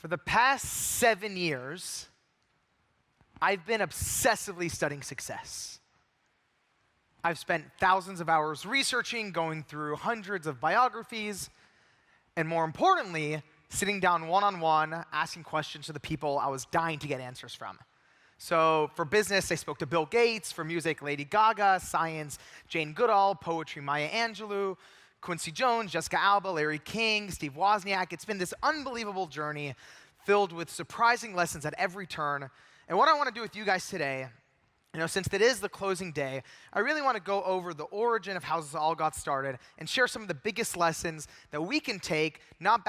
For the past 7 years, I've been obsessively studying success. I've spent thousands of hours researching, going through hundreds of biographies, and more importantly, sitting down one-on-one, asking questions to the people I was dying to get answers from. So for business, I spoke to Bill Gates. For music, Lady Gaga. Science, Jane Goodall. Poetry, Maya Angelou. Quincy Jones, Jessica Alba, Larry King, Steve Wozniak. It's been this unbelievable journey filled with surprising lessons at every turn. And what I want to do with you guys today, since it is the closing day, I really want to go over the origin of how this all got started and share some of the biggest lessons that we can take, not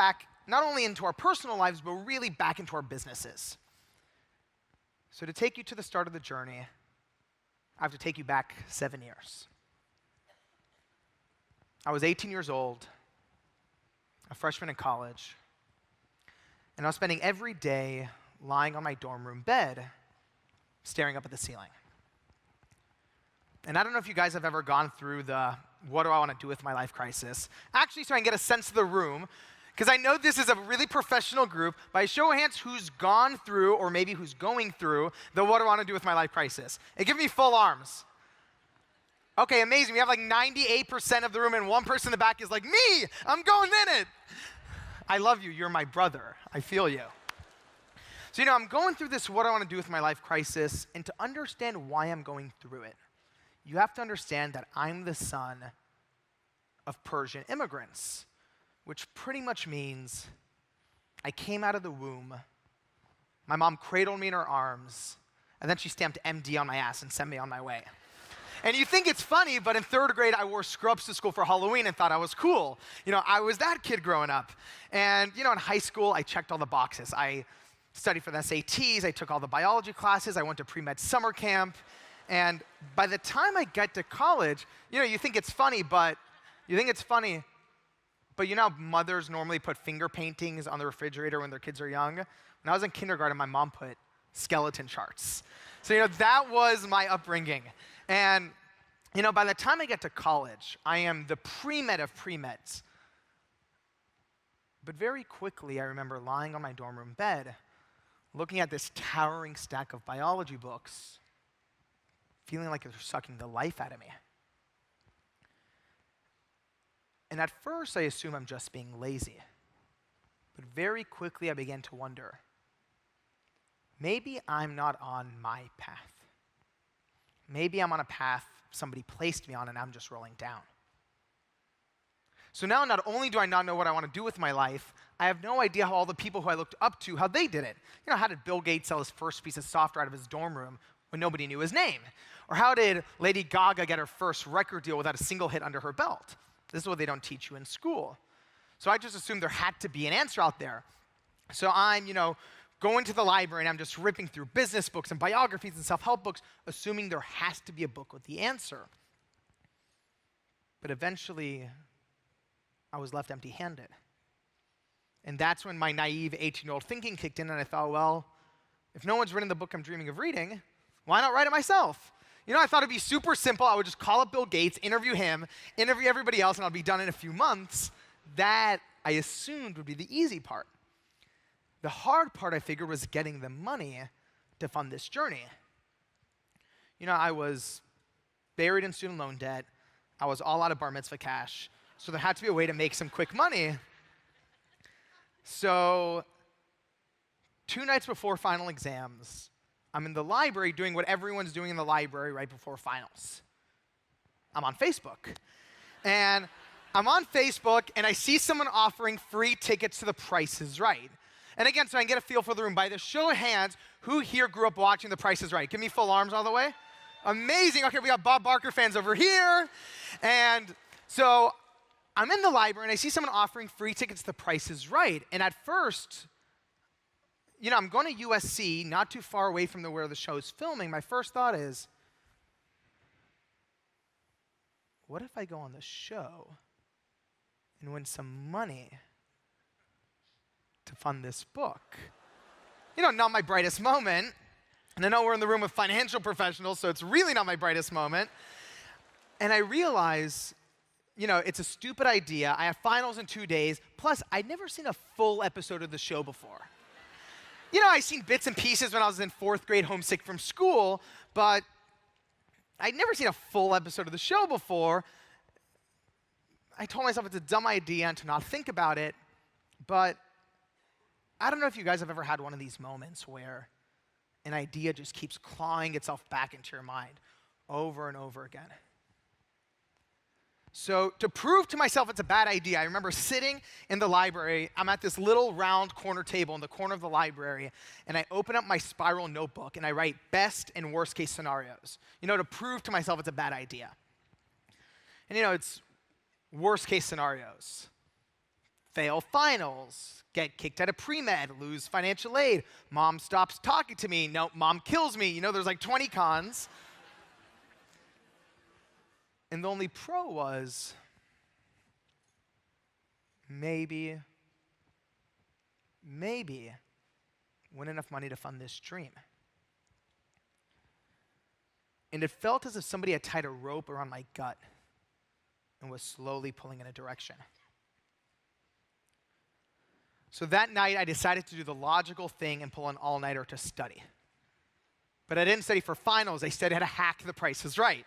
only into our personal lives, but really back into our businesses. So to take you to the start of the journey, I have to take you back 7 years. I was 18 years old, a freshman in college, and I was spending every day lying on my dorm room bed, staring up at the ceiling. And I don't know if you guys have ever gone through the what do I want to do with my life crisis. Actually, so I can get a sense of the room, because I know this is a really professional group, by show of hands, who's gone through, or maybe who's going through, the what do I want to do with my life crisis. And give me full arms. Okay, amazing. We have like 98% of the room, and one person in the back is like, me, I'm going in it. I love you. You're my brother. I feel you. So, I'm going through this what do I want to do with my life crisis, and to understand why I'm going through it, you have to understand that I'm the son of Persian immigrants, which pretty much means I came out of the womb, my mom cradled me in her arms, and then she stamped MD on my ass and sent me on my way. And you think it's funny, but in 3rd grade, I wore scrubs to school for Halloween and thought I was cool. I was that kid growing up. And, in high school, I checked all the boxes. I studied for the SATs. I took all the biology classes. I went to pre-med summer camp. And by the time I get to college, you think it's funny, but how mothers normally put finger paintings on the refrigerator when their kids are young? When I was in kindergarten, my mom put skeleton charts. So, that was my upbringing. And, by the time I get to college, I am the pre-med of pre-meds. But very quickly, I remember lying on my dorm room bed, looking at this towering stack of biology books, feeling like they're sucking the life out of me. And at first, I assume I'm just being lazy. But very quickly, I began to wonder, maybe I'm not on my path. Maybe I'm on a path somebody placed me on and I'm just rolling down. So now not only do I not know what I want to do with my life, I have no idea how all the people who I looked up to, how they did it. How did Bill Gates sell his first piece of software out of his dorm room when nobody knew his name? Or how did Lady Gaga get her first record deal without a single hit under her belt? This is what they don't teach you in school. So I just assumed there had to be an answer out there. So I'm, going to the library and I'm just ripping through business books and biographies and self-help books, assuming there has to be a book with the answer. But eventually, I was left empty-handed. And that's when my naive 18-year-old thinking kicked in, and I thought, well, if no one's written the book I'm dreaming of reading, why not write it myself? I thought it'd be super simple. I would just call up Bill Gates, interview him, interview everybody else, and I'll be done in a few months. That, I assumed, would be the easy part. The hard part, I figured, was getting the money to fund this journey. I was buried in student loan debt. I was all out of bar mitzvah cash. So there had to be a way to make some quick money. So 2 nights before final exams, I'm in the library doing what everyone's doing in the library right before finals. I'm on Facebook. And I'm on Facebook, and I see someone offering free tickets to The Price is Right. And again, so I can get a feel for the room, by the show of hands, who here grew up watching The Price is Right? Give me full arms all the way. Amazing. Okay, we got Bob Barker fans over here. And so I'm in the library, and I see someone offering free tickets to The Price is Right. And at first, I'm going to USC, not too far away from where the show is filming. My first thought is, what if I go on the show and win some money to fund this book? Not my brightest moment. And I know we're in the room with financial professionals, so it's really not my brightest moment. And I realize, it's a stupid idea. I have finals in 2 days. Plus, I'd never seen a full episode of the show before. I seen bits and pieces when I was in 4th grade homesick from school, but I'd never seen a full episode of the show before. I told myself it's a dumb idea and to not think about it, but I don't know if you guys have ever had one of these moments where an idea just keeps clawing itself back into your mind over and over again. So to prove to myself it's a bad idea, I remember sitting in the library. I'm at this little round corner table in the corner of the library, and I open up my spiral notebook, and I write best and worst case scenarios, to prove to myself it's a bad idea. And it's worst case scenarios. Fail finals, get kicked out of pre-med, lose financial aid, mom stops talking to me, no, mom kills me. There's like 20 cons. And the only pro was maybe win enough money to fund this dream. And it felt as if somebody had tied a rope around my gut and was slowly pulling in a direction. So that night, I decided to do the logical thing and pull an all-nighter to study. But I didn't study for finals. I studied how to hack The Price is Right.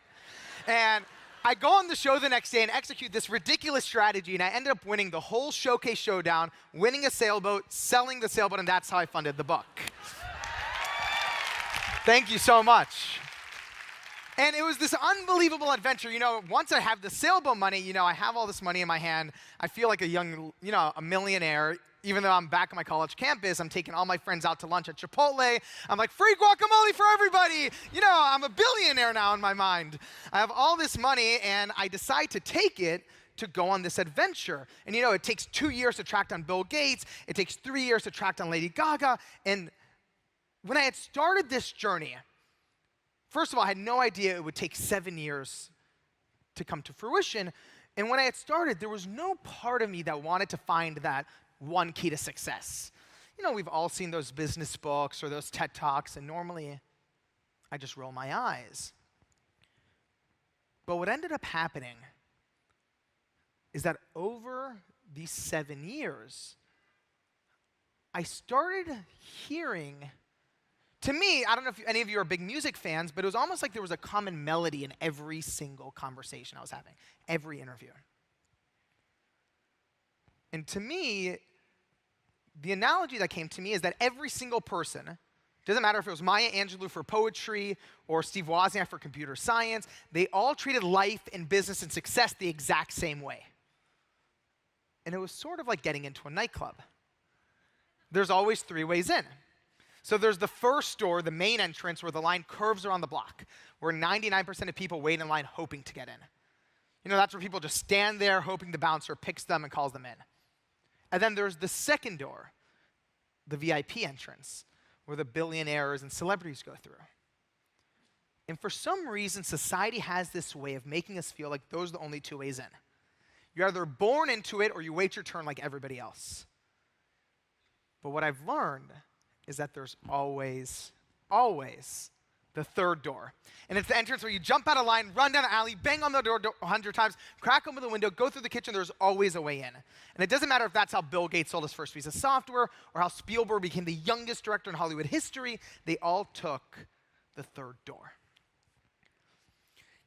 And I go on the show the next day and execute this ridiculous strategy, and I ended up winning the whole showcase showdown, winning a sailboat, selling the sailboat, and that's how I funded the book. Thank you so much. And it was this unbelievable adventure. Once I have the sailboat money, I have all this money in my hand. I feel like a young, a millionaire. Even though I'm back on my college campus, I'm taking all my friends out to lunch at Chipotle. I'm like, free guacamole for everybody. I'm a billionaire now in my mind. I have all this money, and I decide to take it to go on this adventure. And it takes 2 years to track down Bill Gates. It takes 3 years to track down Lady Gaga. And when I had started this journey, first of all, I had no idea it would take 7 years to come to fruition. And when I had started, there was no part of me that wanted to find that one key to success. We've all seen those business books or those TED Talks, and normally I just roll my eyes. But what ended up happening is that over these 7 years, I started hearing, to me, I don't know if any of you are big music fans, but it was almost like there was a common melody in every single conversation I was having, every interview. And to me, the analogy that came to me is that every single person, doesn't matter if it was Maya Angelou for poetry or Steve Wozniak for computer science, they all treated life and business and success the exact same way. And it was sort of like getting into a nightclub. There's always 3 ways in. So there's the first door, the main entrance, where the line curves around the block, where 99% of people wait in line hoping to get in. That's where people just stand there hoping the bouncer picks them and calls them in. And then there's the second door, the VIP entrance, where the billionaires and celebrities go through. And for some reason, society has this way of making us feel like those are the only 2 ways in. You're either born into it or you wait your turn like everybody else. But what I've learned is that there's always the third door. And it's the entrance where you jump out of line, run down an alley, bang on the door 100 times, crack open the window, go through the kitchen. There's always a way in. And it doesn't matter if that's how Bill Gates sold his first piece of software or how Spielberg became the youngest director in Hollywood history. They all took the third door.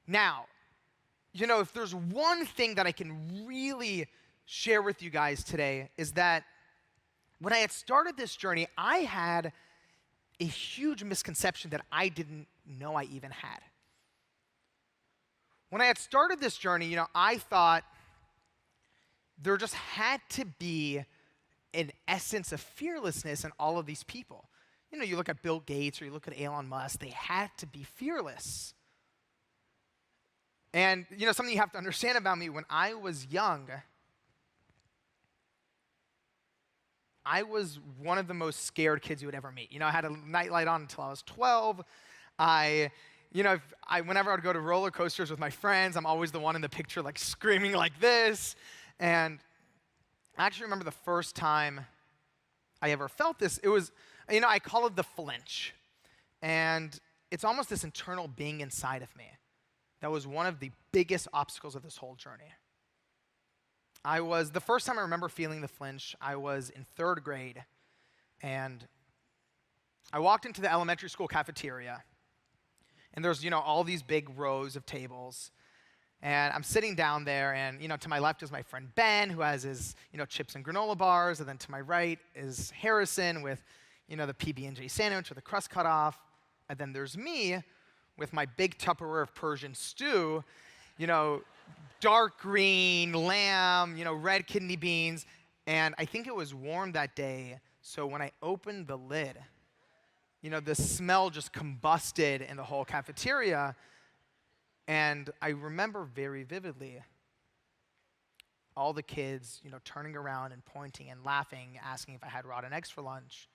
Now, if there's one thing that I can really share with you guys today is that when I had started this journey, I had a huge misconception that I didn't know I even had. When I had started this journey, I thought there just had to be an essence of fearlessness in all of these people. You look at Bill Gates or you look at Elon Musk, they had to be fearless. And, something you have to understand about me, when I was young, I was one of the most scared kids you would ever meet. I had a nightlight on until I was 12. Whenever I would go to roller coasters with my friends, I'm always the one in the picture, like screaming like this. And I actually remember the first time I ever felt this. It was, I call it the flinch. And it's almost this internal being inside of me that was one of the biggest obstacles of this whole journey. The first time I remember feeling the flinch, I was in 3rd grade, and I walked into the elementary school cafeteria, and there's, all these big rows of tables. And I'm sitting down there, and, to my left is my friend Ben, who has his, chips and granola bars. And then to my right is Harrison with, the PB&J sandwich with the crust cut off. And then there's me with my big Tupperware of Persian stew, dark green, lamb, red kidney beans. And I think it was warm that day, so when I opened the lid, the smell just combusted in the whole cafeteria. And I remember very vividly all the kids, turning around and pointing and laughing, asking if I had rotten eggs for lunch.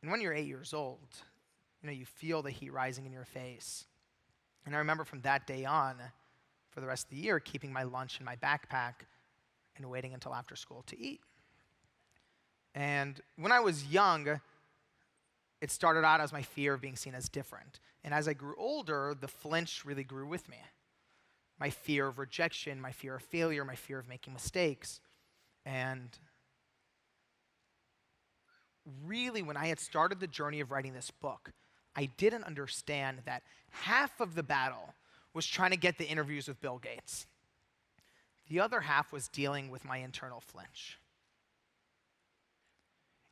And when you're 8 years old, you feel the heat rising in your face. And I remember from that day on, for the rest of the year, keeping my lunch in my backpack and waiting until after school to eat. And when I was young, it started out as my fear of being seen as different. And as I grew older, the flinch really grew with me. My fear of rejection, my fear of failure, my fear of making mistakes. And really, when I had started the journey of writing this book, I didn't understand that half of the battle was trying to get the interviews with Bill Gates. The other half was dealing with my internal flinch.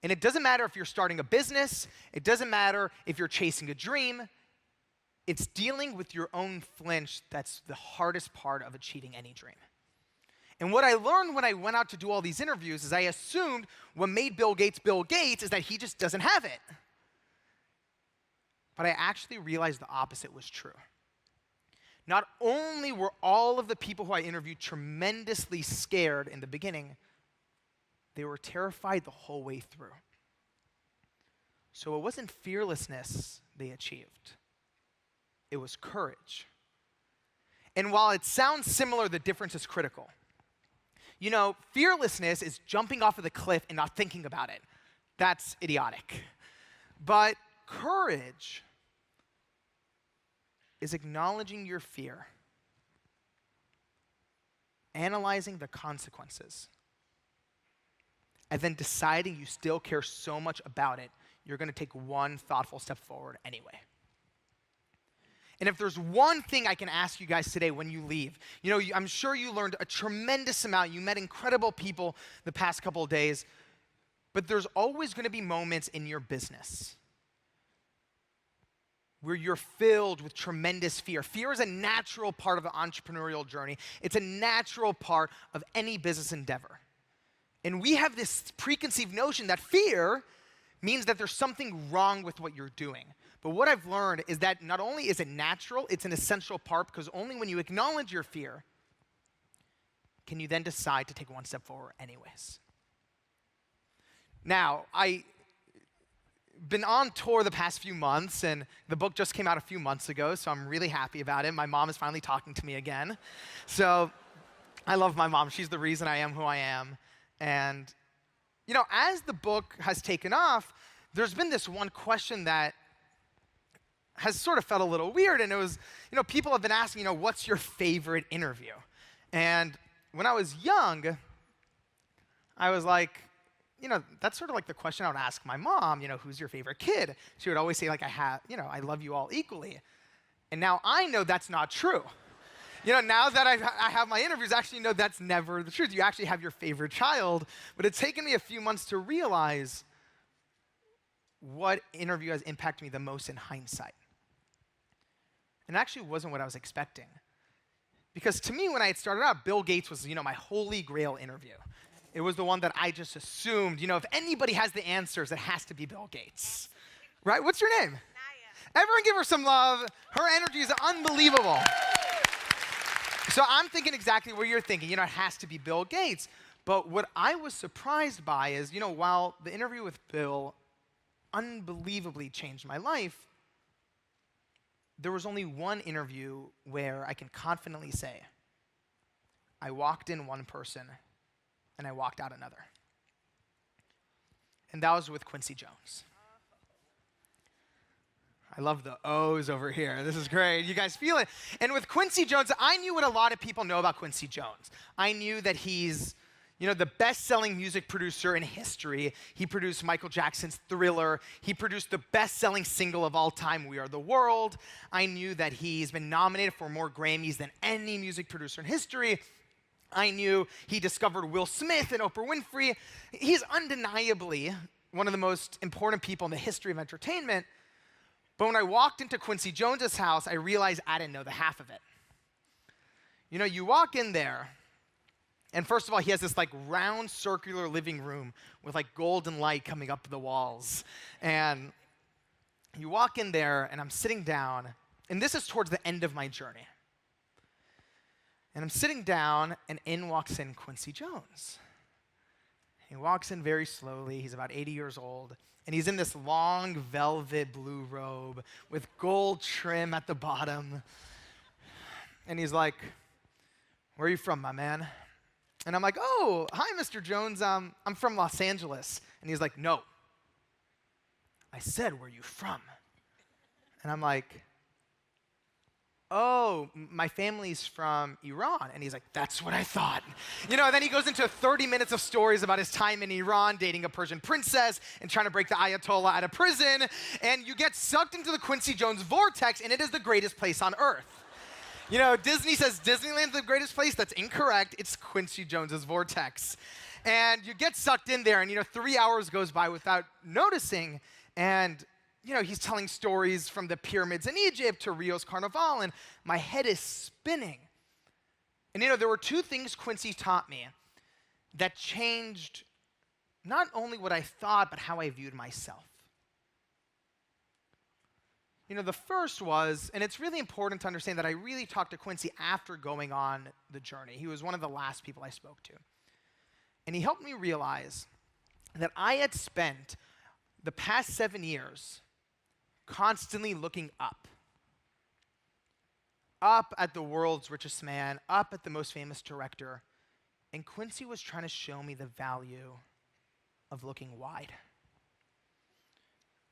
And it doesn't matter if you're starting a business, it doesn't matter if you're chasing a dream, it's dealing with your own flinch that's the hardest part of achieving any dream. And what I learned when I went out to do all these interviews is I assumed what made Bill Gates is that he just doesn't have it. But I actually realized the opposite was true. Not only were all of the people who I interviewed tremendously scared in the beginning, they were terrified the whole way through. So it wasn't fearlessness they achieved. It was courage. And while it sounds similar, the difference is critical. Fearlessness is jumping off of the cliff and not thinking about it. That's idiotic. But courage is acknowledging your fear, analyzing the consequences, and then deciding you still care so much about it, you're going to take one thoughtful step forward anyway. And if there's one thing I can ask you guys today when you leave, I'm sure you learned a tremendous amount. You met incredible people the past couple of days, but there's always going to be moments in your business where you're filled with tremendous fear. Fear is a natural part of the entrepreneurial journey. It's a natural part of any business endeavor. And we have this preconceived notion that fear means that there's something wrong with what you're doing. But what I've learned is that not only is it natural, it's an essential part, because only when you acknowledge your fear can you then decide to take one step forward anyways. Now, I've been on tour the past few months, and the book just came out a few months ago, so I'm really happy about it. My mom is finally talking to me again. So I love my mom. She's the reason I am who I am. And, as the book has taken off, there's been this one question that has sort of felt a little weird, and it was, people have been asking, what's your favorite interview? And when I was young, I was like, that's sort of like the question I would ask my mom, who's your favorite kid? She would always say, I love you all equally. And now I know that's not true. Now that I have my interviews, actually know that's never the truth. You actually have your favorite child, but it's taken me a few months to realize what interview has impacted me the most in hindsight. And it actually wasn't what I was expecting. Because to me, when I had started out, Bill Gates was, my holy grail interview. It was the one that I just assumed, if anybody has the answers, it has to be Bill Gates. Right? What's your name? Naya. Everyone give her some love. Her energy is unbelievable. So I'm thinking exactly what you're thinking. It has to be Bill Gates. But what I was surprised by is, while the interview with Bill unbelievably changed my life, there was only one interview where I can confidently say, I walked in one person and I walked out another. And that was with Quincy Jones. I love the O's over here. This is great. You guys feel it? And with Quincy Jones, I knew what a lot of people know about Quincy Jones. I knew that he's, You know, the best-selling music producer in history. He produced Michael Jackson's Thriller. He produced the best-selling single of all time, We Are the World. I knew that he's been nominated for more Grammys than any music producer in history. I knew he discovered Will Smith and Oprah Winfrey. He's undeniably one of the most important people in the history of entertainment. But when I walked into Quincy Jones's house, I realized I didn't know the half of it. You know, you walk in there, and first of all, he has this like round circular living room with like golden light coming up the walls. And you walk in there, and I'm sitting down, and this is towards the end of my journey. And I'm sitting down, and in walks in Quincy Jones. He walks in very slowly. He's about 80 years old, and he's in this long velvet blue robe with gold trim at the bottom. And he's like, "Where are you from, my man?" And I'm like, "Oh, hi, Mr. Jones. I'm from Los Angeles." And he's like, "No. I said, where are you from?" And I'm like, "Oh, my family's from Iran." And he's like, "That's what I thought." You know, and then he goes into 30 minutes of stories about his time in Iran, dating a Persian princess, and trying to break the Ayatollah out of prison. And you get sucked into the Quincy Jones vortex, and it is the greatest place on earth. You know, Disney says Disneyland's the greatest place. That's incorrect. It's Quincy Jones's vortex. And you get sucked in there, and, you know, 3 hours goes by without noticing. And, you know, he's telling stories from the pyramids in Egypt to Rio's Carnival, and my head is spinning. And, you know, there were two things Quincy taught me that changed not only what I thought, but how I viewed myself. You know, the first was, and it's really important to understand that I really talked to Quincy after going on the journey. He was one of the last people I spoke to. And he helped me realize that I had spent the past 7 years constantly looking up at the world's richest man, up at the most famous director. And Quincy was trying to show me the value of looking wide,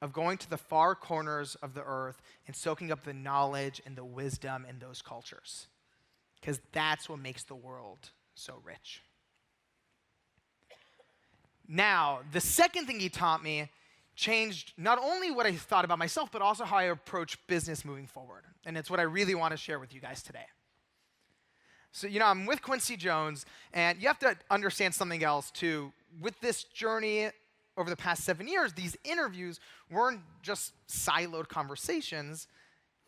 of going to the far corners of the earth and soaking up the knowledge and the wisdom in those cultures, because that's what makes the world so rich. Now, the second thing he taught me changed not only what I thought about myself, but also how I approach business moving forward. And it's what I really want to share with you guys today. So, you know, I'm with Quincy Jones, and you have to understand something else too. With this journey over the past 7 years, these interviews weren't just siloed conversations.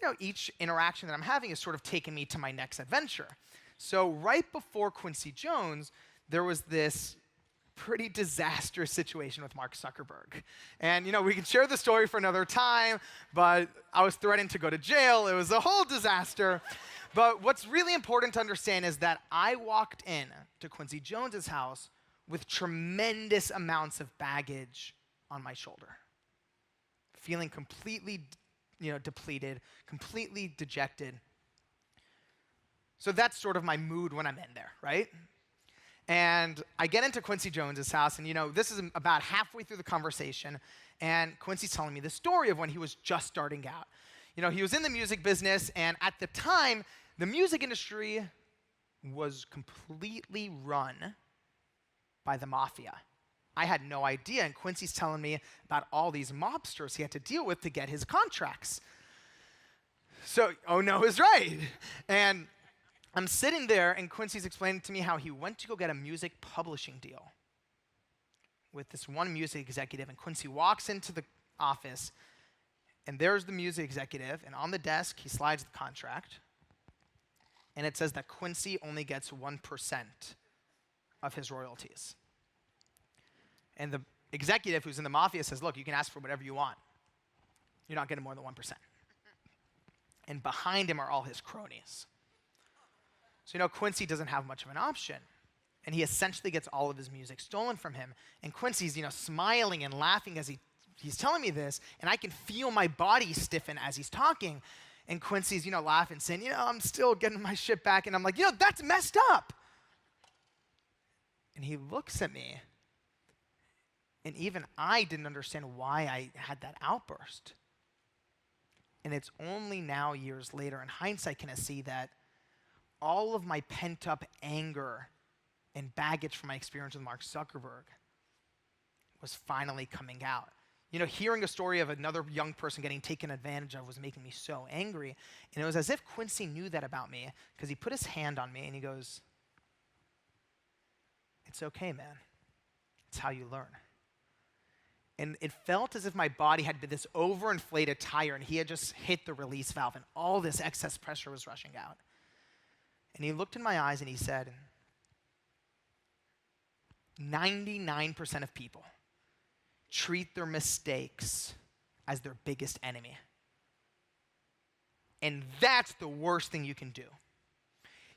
You know, each interaction that I'm having is sort of taking me to my next adventure. So right before Quincy Jones, there was this pretty disastrous situation with Mark Zuckerberg. And, you know, we can share the story for another time, but I was threatened to go to jail. It was a whole disaster. But what's really important to understand is that I walked in to Quincy Jones's house with tremendous amounts of baggage on my shoulder, feeling completely, you know, depleted, completely dejected. So that's sort of my mood when I'm in there, right? And I get into Quincy Jones's house, and, you know, this is about halfway through the conversation, and Quincy's telling me the story of when he was just starting out. You know, he was in the music business, and at the time, the music industry was completely run by the mafia. I had no idea, and Quincy's telling me about all these mobsters he had to deal with to get his contracts. So, oh no is right. And I'm sitting there, and Quincy's explaining to me how he went to go get a music publishing deal with this one music executive, and Quincy walks into the office, and there's the music executive, and on the desk, he slides the contract, and it says that Quincy only gets 1% of his royalties. And the executive who's in the mafia says, "Look, you can ask for whatever you want. You're not getting more than 1%. And behind him are all his cronies. So, you know, Quincy doesn't have much of an option. And he essentially gets all of his music stolen from him. And Quincy's, you know, smiling and laughing as he's telling me this, and I can feel my body stiffen as he's talking. And Quincy's, you know, laughing, saying, "You know, I'm still getting my shit back." And I'm like, "You know, that's messed up." And he looks at me, and even I didn't understand why I had that outburst. And it's only now, years later, in hindsight, can I see that all of my pent-up anger and baggage from my experience with Mark Zuckerberg was finally coming out. Hearing a story of another young person getting taken advantage of was making me so angry. And it was as if Quincy knew that about me, because he put his hand on me and he goes, "It's okay, man. It's how you learn." And it felt as if my body had been this overinflated tire and he had just hit the release valve and all this excess pressure was rushing out. And he looked in my eyes and he said, 99% of people treat their mistakes as their biggest enemy. And that's the worst thing you can do.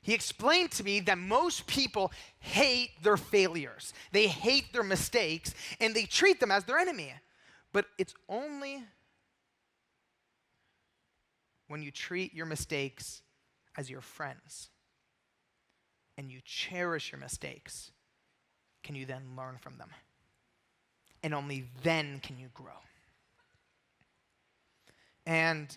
He explained to me that most people hate their failures. They hate their mistakes, and they treat them as their enemy. But it's only when you treat your mistakes as your friends and you cherish your mistakes can you then learn from them. And only then can you grow. And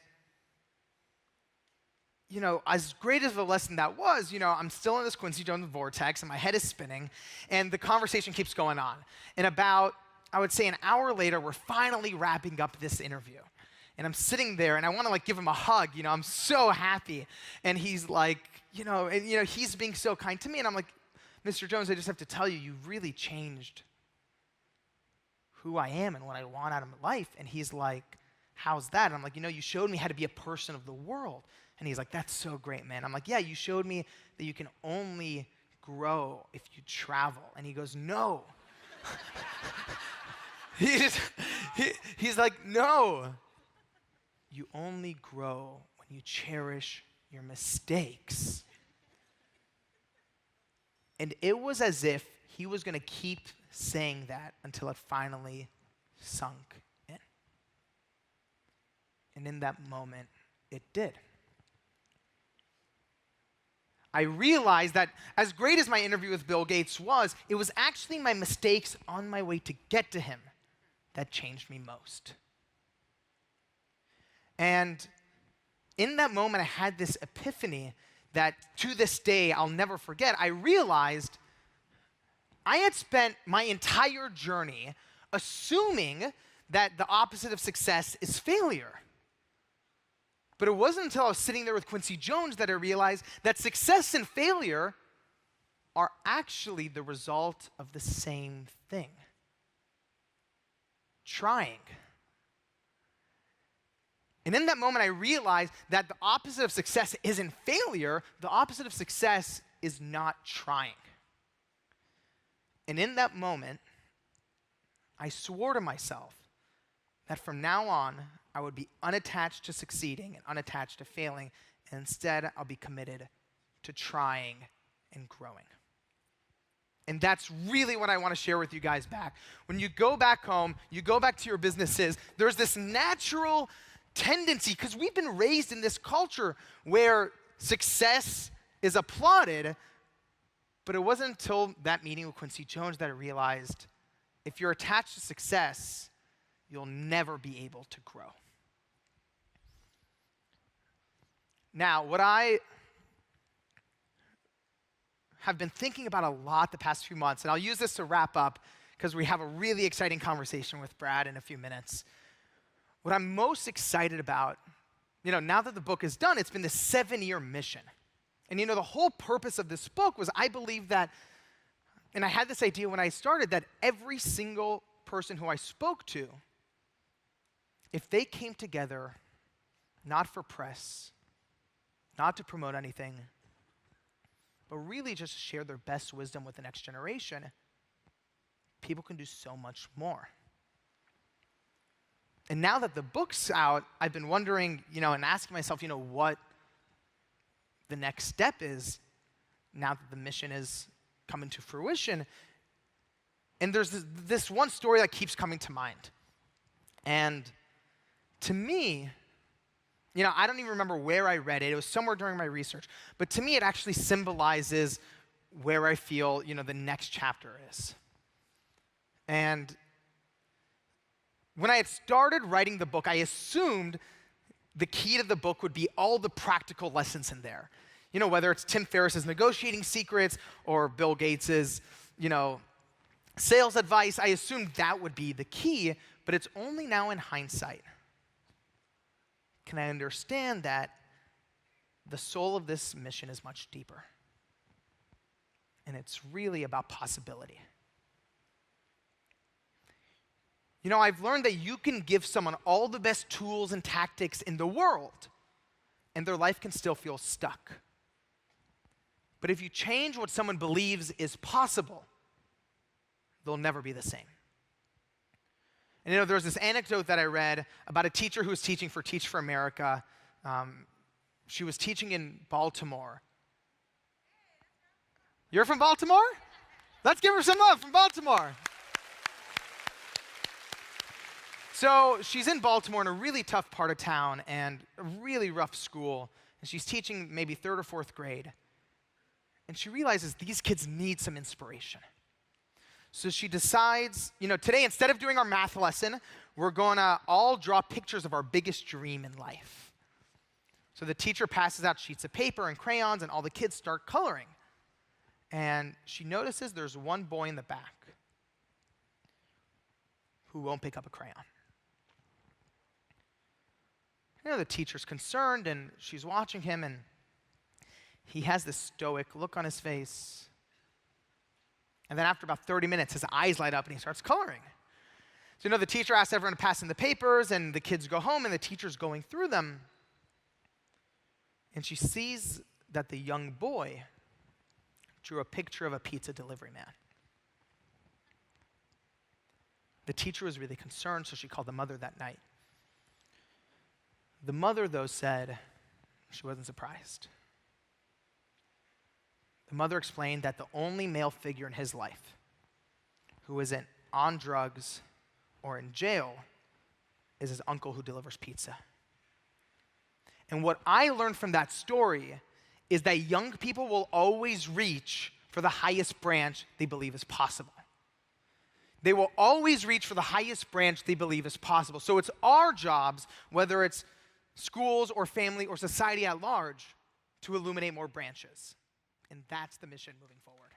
as great as the lesson that was, I'm still in this Quincy Jones vortex and my head is spinning and the conversation keeps going on. And about, I would say an hour later, we're finally wrapping up this interview. And I'm sitting there and I want to give him a hug, I'm so happy. And he's like, he's being so kind to me. And I'm like, "Mr. Jones, I just have to tell you, you really changed who I am and what I want out of my life." And he's like, "How's that?" And I'm like, "You showed me how to be a person of the world." And he's like, "That's so great, man." I'm like, "Yeah, you showed me that you can only grow if you travel." And he goes, "No." He's like, "No. You only grow when you cherish your mistakes." And it was as if he was going to keep saying that until it finally sunk in. And in that moment, it did. I realized that as great as my interview with Bill Gates was, it was actually my mistakes on my way to get to him that changed me most. And in that moment, I had this epiphany that to this day I'll never forget. I realized I had spent my entire journey assuming that the opposite of success is failure. But it wasn't until I was sitting there with Quincy Jones that I realized that success and failure are actually the result of the same thing: trying. And in that moment, I realized that the opposite of success isn't failure. The opposite of success is not trying. And in that moment, I swore to myself that from now on, I would be unattached to succeeding and unattached to failing, and instead, I'll be committed to trying and growing. And that's really what I want to share with you guys back. When you go back home, you go back to your businesses, there's this natural tendency, because we've been raised in this culture where success is applauded, but it wasn't until that meeting with Quincy Jones that I realized if you're attached to success, you'll never be able to grow. Now, what I have been thinking about a lot the past few months, and I'll use this to wrap up because we have a really exciting conversation with Brad in a few minutes. What I'm most excited about, now that the book is done, it's been this 7-year mission. And the whole purpose of this book was I believe that, and I had this idea when I started, that every single person who I spoke to, if they came together, not for press, not to promote anything, but really just share their best wisdom with the next generation, people can do so much more. And now that the book's out, I've been wondering, and asking myself, what the next step is now that the mission is coming to fruition. And there's this one story that keeps coming to mind. And to me, I don't even remember where I read it. It was somewhere during my research. But to me, it actually symbolizes where I feel, the next chapter is. And when I had started writing the book, I assumed the key to the book would be all the practical lessons in there. Whether it's Tim Ferriss's negotiating secrets or Bill Gates's, sales advice, I assumed that would be the key, but it's only now in hindsight can I understand that the soul of this mission is much deeper. And it's really about possibility. I've learned that you can give someone all the best tools and tactics in the world, and their life can still feel stuck. But if you change what someone believes is possible, they'll never be the same. And there was this anecdote that I read about a teacher who was teaching for Teach for America. She was teaching in Baltimore. You're from Baltimore? Let's give her some love from Baltimore. So she's in Baltimore in a really tough part of town and a really rough school. And she's teaching maybe 3rd or 4th grade. And she realizes these kids need some inspiration. So she decides, today instead of doing our math lesson, we're going to all draw pictures of our biggest dream in life. So the teacher passes out sheets of paper and crayons, and all the kids start coloring. And she notices there's one boy in the back who won't pick up a crayon. The teacher's concerned, and she's watching him, and he has this stoic look on his face. And then after about 30 minutes, his eyes light up, and he starts coloring. So the teacher asks everyone to pass in the papers, and the kids go home, and the teacher's going through them. And she sees that the young boy drew a picture of a pizza delivery man. The teacher was really concerned, so she called the mother that night. The mother, though, said she wasn't surprised. The mother explained that the only male figure in his life who isn't on drugs or in jail is his uncle who delivers pizza. And what I learned from that story is that young people will always reach for the highest branch they believe is possible. They will always reach for the highest branch they believe is possible. So it's our jobs, whether it's schools or family or society at large, to illuminate more branches. And that's the mission moving forward.